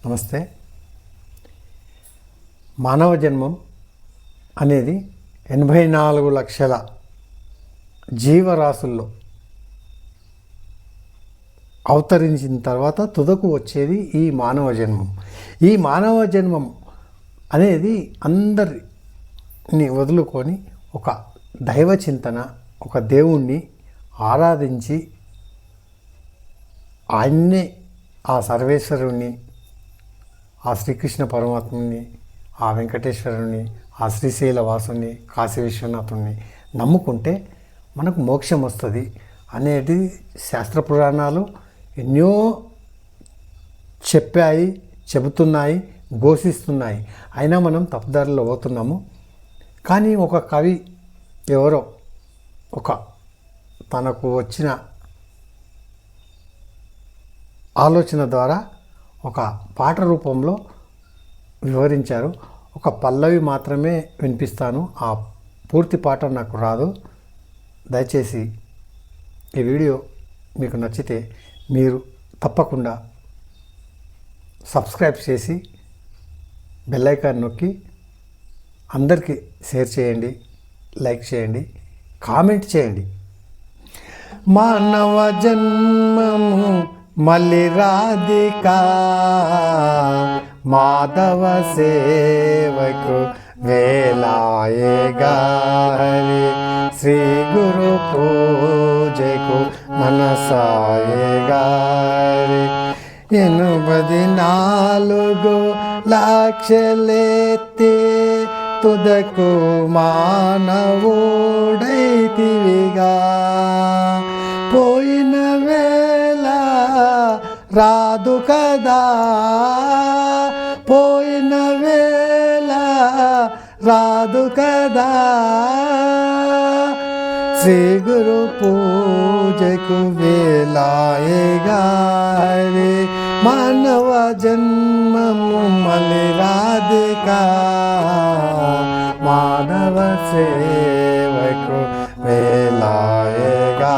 నమస్తే. మానవ జన్మం అనేది 84 లక్షల జీవరాశుల్లో అవతరించిన తర్వాత తుదకు వచ్చేది ఈ మానవ జన్మం. ఈ మానవ జన్మం అనేది అందరిని వదులుకొని ఒక దైవ చింతన, ఒక దేవుణ్ణి ఆరాధించి ఆయన్నే, ఆ సర్వేశ్వరుణ్ణి, ఆ శ్రీకృష్ణ పరమాత్ముని, ఆ వెంకటేశ్వరుని, ఆ శ్రీశైలవాసుని, కాశీ విశ్వనాథుని నమ్ముకుంటే మనకు మోక్షం వస్తుంది అనేది శాస్త్ర పురాణాలు ఎన్నో చెబుతున్నాయి, ఘోషిస్తున్నాయి. అయినా మనం తప్పుదారిలో పోతున్నాము. కానీ ఒక కవి ఎవరో తనకు వచ్చిన ఆలోచన ద్వారా ఒక పాట రూపంలో వివరించారు. ఒక పల్లవి మాత్రమే వినిపిస్తాను, ఆ పూర్తి పాట నాకు రాదు. దయచేసి ఈ వీడియో మీకు నచ్చితే మీరు తప్పకుండా సబ్స్క్రైబ్ చేసి బెల్ ఐకాన్ నొక్కి అందరికీ షేర్ చేయండి, లైక్ చేయండి, కామెంట్ చేయండి. మానవ జన్మము మళ్ళీ రాధికా, మాధవ సేవకు వేలాయేగా, శ్రీ గురు పూజకు మనసాయేగా. 84 లక్షలెత్తి తుదకు మానవుడైతివిగా, పోయిన వేళ రాదు కదా, పోయిన వేళ రాదు కదా, శ్రీ గురు పూజకు వేలాయేగా. మానవ జన్మము మళ్ళీ రాధికా, మానవ సేవకు వేలాయేగా.